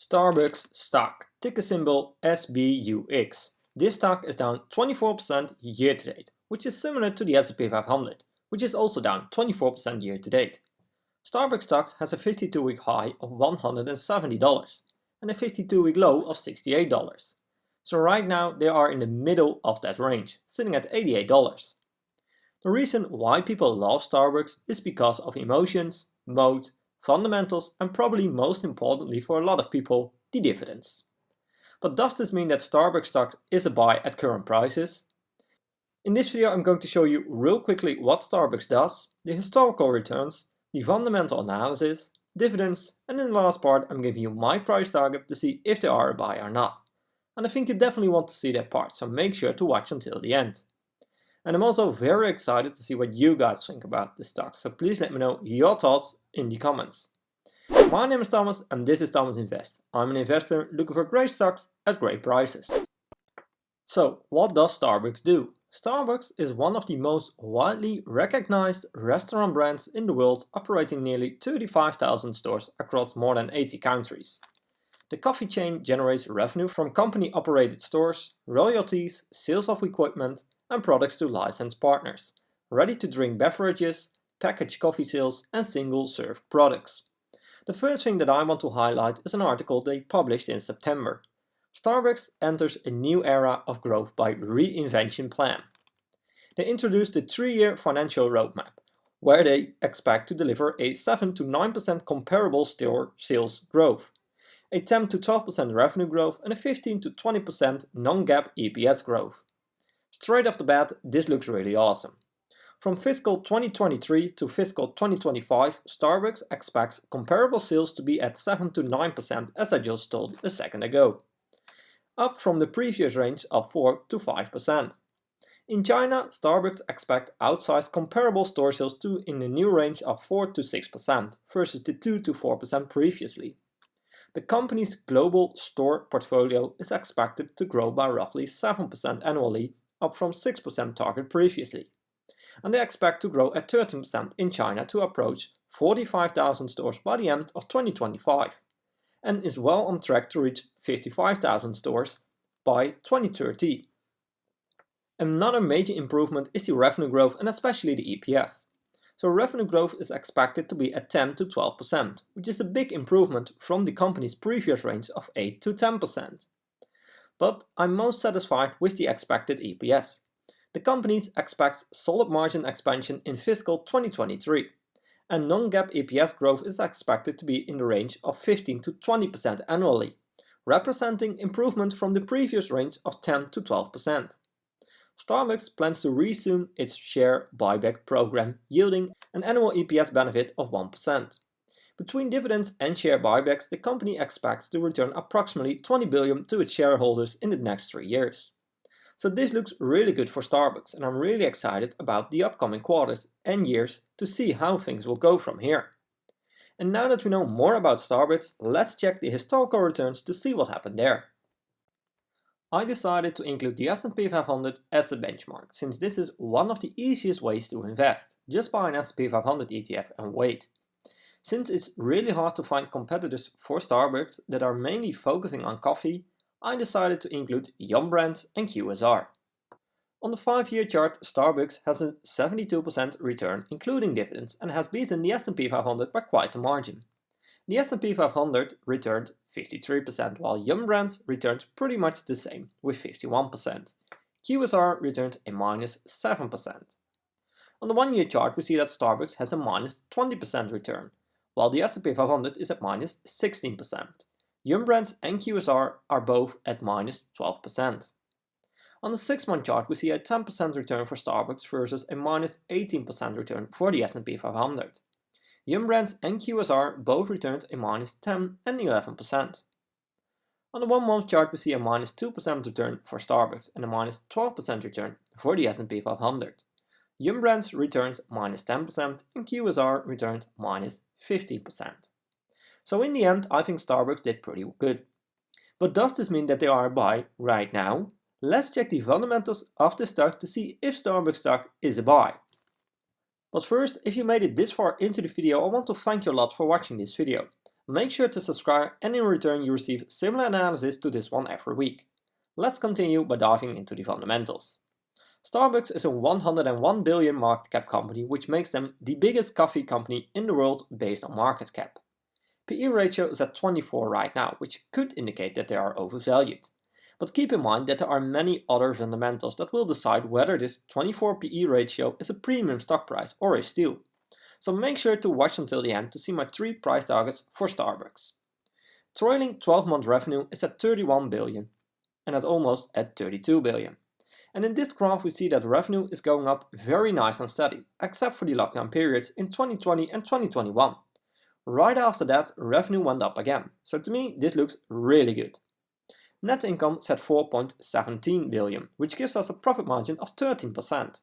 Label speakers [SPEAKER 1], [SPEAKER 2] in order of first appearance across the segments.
[SPEAKER 1] SBUX Stock, ticker symbol SBUX. This stock is down 24% year to date, which is similar to the S&P 500, which is also down 24% year to date. SBUX stock has a 52-week high of $170 and a 52-week low of $68. So right now they are in the middle of that range, sitting at $88. The reason why people love SBUX is because of emotions, MOAT, fundamentals, and probably most importantly for a lot of people, the dividends. But does this mean that SBUX stock is a buy at current prices? In this video I'm going to show you real quickly what SBUX does, the historical returns, the fundamental analysis, dividends, and in the last part I'm giving you my price target to see if they are a buy or not. And I think you definitely want to see that part, so make sure to watch until the end. And I'm also very excited to see what you guys think about this stock, so please let me know your thoughts in the comments. My name is Thomas and this is Thomas Invest. I'm an investor looking for great stocks at great prices. So what does SBUX do? SBUX is one of the most widely recognized restaurant brands in the world, operating nearly 35,000 stores across more than 80 countries. The coffee chain generates revenue from company-operated stores, royalties, sales of equipment, and products to licensed partners, ready-to-drink beverages, packaged coffee sales, and single-serve products. The first thing that I want to highlight is an article they published in September. SBUX enters a new era of growth by reinvention plan. They introduced a 3-year financial roadmap, where they expect to deliver a 7 to 9% comparable store sales growth, a 10 to 12% revenue growth, and a 15 to 20% non-GAAP EPS growth. Straight off the bat, this looks really awesome. From fiscal 2023 to fiscal 2025, SBUX expects comparable sales to be at 7 to 9%, as I just told a second ago, up from the previous range of 4 to 5%. In China, SBUX expects outsized comparable store sales to in the new range of 4 to 6% versus the 2 to 4% previously. The company's global store portfolio is expected to grow by roughly 7% annually, up from 6% target previously. And they expect to grow at 13% in China to approach 45,000 stores by the end of 2025, and is well on track to reach 55,000 stores by 2030. Another major improvement is the revenue growth and especially the EPS. So revenue growth is expected to be at 10 to 12%, which is a big improvement from the company's previous range of 8 to 10%. But I'm most satisfied with the expected EPS. The company expects solid margin expansion in fiscal 2023, and non-GAAP EPS growth is expected to be in the range of 15 to 20% annually, representing improvement from the previous range of 10 to 12%. SBUX plans to resume its share buyback program, yielding an annual EPS benefit of 1%. Between dividends and share buybacks, the company expects to return approximately $20 billion to its shareholders in the next 3 years. So this looks really good for SBUX, and I'm really excited about the upcoming quarters and years to see how things will go from here. And now that we know more about SBUX, let's check the historical returns to see what happened there. I decided to include the S&P 500 as a benchmark, since this is one of the easiest ways to invest. Just buy an S&P 500 ETF and wait. Since it's really hard to find competitors for SBUX that are mainly focusing on coffee, I decided to include Yum Brands and QSR. On the 5-year chart, SBUX has a 72% return including dividends and has beaten the S&P 500 by quite a margin. The S&P 500 returned 53%, while Yum Brands returned pretty much the same with 51%. QSR returned a minus 7%. On the 1-year chart, we see that SBUX has a minus 20% return, while the S&P 500 is at minus 16%. Yum Brands and QSR are both at minus 12%. On the 6-month chart, we see a 10% return for SBUX versus a minus 18% return for the S&P 500. Yum Brands and QSR both returned a minus 10 and 11%. On the 1-month chart, we see a minus 2% return for SBUX and a minus 12% return for the S&P 500. Yum Brands returned minus 10% and QSR returned minus 15%. So in the end, I think SBUX did pretty good. But does this mean that they are a buy right now? Let's check the fundamentals of the stock to see if SBUX stock is a buy. But first, if you made it this far into the video, I want to thank you a lot for watching this video. Make sure to subscribe and in return you receive similar analysis to this one every week. Let's continue by diving into the fundamentals. Starbucks is a 101 billion market cap company, which makes them the biggest coffee company in the world based on market cap. PE ratio is at 24 right now, which could indicate that they are overvalued. But keep in mind that there are many other fundamentals that will decide whether this 24 PE ratio is a premium stock price or a steal. So make sure to watch until the end to see my 3 price targets for Starbucks. Trailing 12-month revenue is at 31 billion and almost at 32 billion. And in this graph we see that revenue is going up very nice and steady, except for the lockdown periods in 2020 and 2021. Right after that, revenue went up again, so to me this looks really good. Net income is at 4.17 billion, which gives us a profit margin of 13%,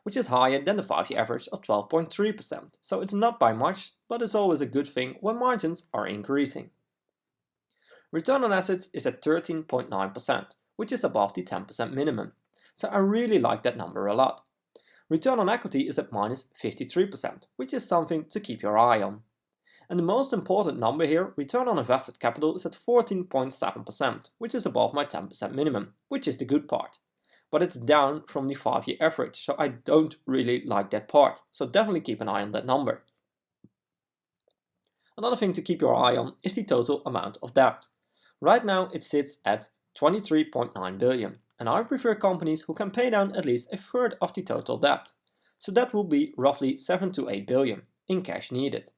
[SPEAKER 1] which is higher than the 5-year average of 12.3%, so it's not by much, but it's always a good thing when margins are increasing. Return on assets is at 13.9%, which is above the 10% minimum, so I really like that number a lot. Return on equity is at minus 53%, which is something to keep your eye on. And the most important number here, return on invested capital, is at 14.7%, which is above my 10% minimum, which is the good part. But it's down from the 5-year average, so I don't really like that part, so definitely keep an eye on that number. Another thing to keep your eye on is the total amount of debt. Right now it sits at 23.9 billion, and I prefer companies who can pay down at least a third of the total debt. So that will be roughly 7 to 8 billion in cash needed.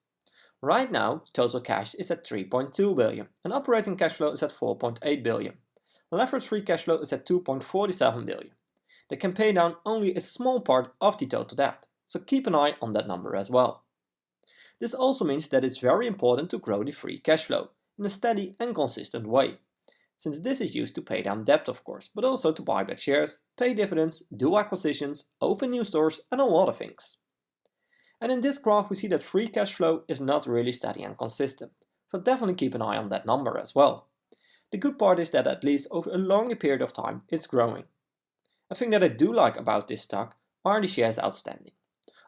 [SPEAKER 1] Right now, total cash is at 3.2 billion and operating cash flow is at 4.8 billion. Leverage free cash flow is at 2.47 billion. They can pay down only a small part of the total debt, so keep an eye on that number as well. This also means that it's very important to grow the free cash flow in a steady and consistent way, since this is used to pay down debt of course, but also to buy back shares, pay dividends, do acquisitions, open new stores and a lot of things. And in this graph we see that free cash flow is not really steady and consistent, so definitely keep an eye on that number as well. The good part is that at least over a longer period of time it's growing. A thing that I do like about this stock are the shares outstanding.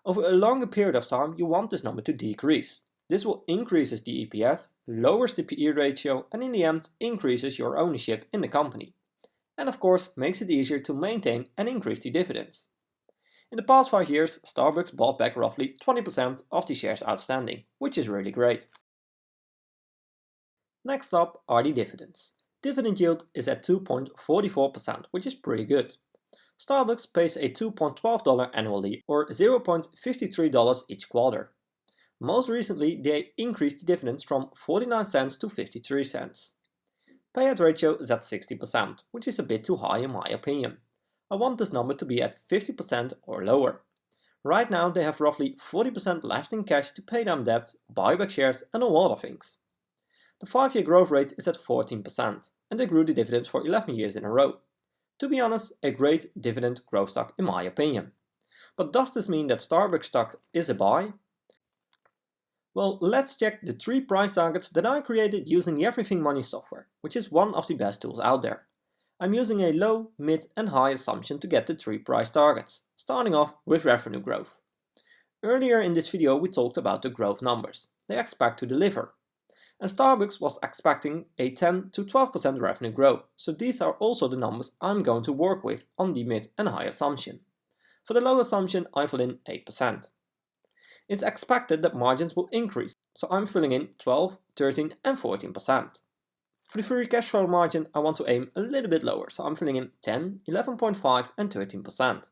[SPEAKER 1] Over a longer period of time you want this number to decrease. This will increases the EPS, lowers the PE ratio and in the end increases your ownership in the company. And of course makes it easier to maintain and increase the dividends. In the past 5 years, Starbucks bought back roughly 20% of the shares outstanding, which is really great. Next up are the dividends. Dividend yield is at 2.44%, which is pretty good. Starbucks pays a $2.12 annually or $0.53 each quarter. Most recently, they increased the dividends from 49 cents to 53 cents. Payout ratio is at 60%, which is a bit too high in my opinion. I want this number to be at 50% or lower. Right now they have roughly 40% left in cash to pay down debt, buy back shares and a lot of things. The 5-year growth rate is at 14% and they grew the dividends for 11 years in a row. To be honest, a great dividend growth stock in my opinion. But does this mean that Starbucks stock is a buy? Well, let's check the 3 price targets that I created using the Everything Money software, which is one of the best tools out there. I'm using a low, mid and high assumption to get the 3 price targets, starting off with revenue growth. Earlier in this video we talked about the growth numbers they expect to deliver. And Starbucks was expecting a 10 to 12% revenue growth, so these are also the numbers I'm going to work with on the mid and high assumption. For the low assumption I fill in 8%. It's expected that margins will increase, so I'm filling in 12, 13 and 14%. For the free cash flow margin I want to aim a little bit lower, so I'm filling in 10, 11.5 and 13%.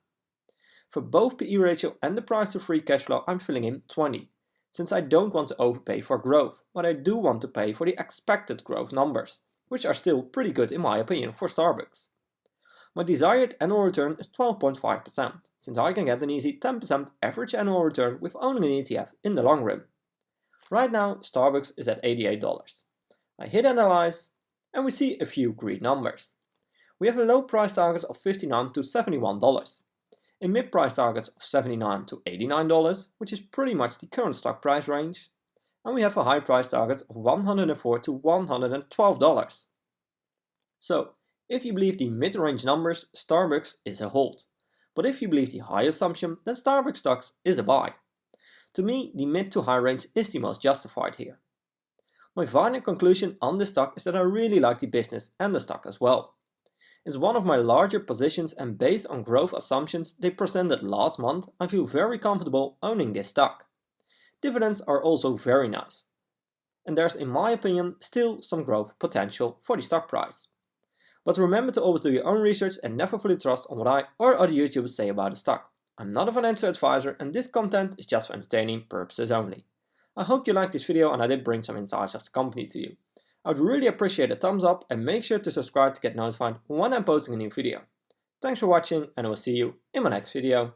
[SPEAKER 1] For both PE ratio and the price to free cash flow I'm filling in 20, since I don't want to overpay for growth, but I do want to pay for the expected growth numbers, which are still pretty good in my opinion for Starbucks. My desired annual return is 12.5%, since I can get an easy 10% average annual return with owning an ETF in the long run. Right now Starbucks is at $88. I hit analyze and we see a few green numbers. We have a low price target of $59 to $71, a mid price target of $79 to $89, which is pretty much the current stock price range, and we have a high price target of $104 to $112. So, if you believe the mid-range numbers, Starbucks is a hold, but if you believe the high assumption, then Starbucks stocks is a buy. To me, the mid to high range is the most justified here. My final conclusion on this stock is that I really like the business and the stock as well. It's one of my larger positions, and based on growth assumptions they presented last month, I feel very comfortable owning this stock. Dividends are also very nice. And there's, in my opinion, still some growth potential for the stock price. But remember to always do your own research and never fully trust on what I or other YouTubers say about the stock. I'm not a financial advisor and this content is just for entertaining purposes only. I hope you liked this video and I did bring some insights of the company to you. I would really appreciate a thumbs up and make sure to subscribe to get notified when I'm posting a new video. Thanks for watching and I will see you in my next video.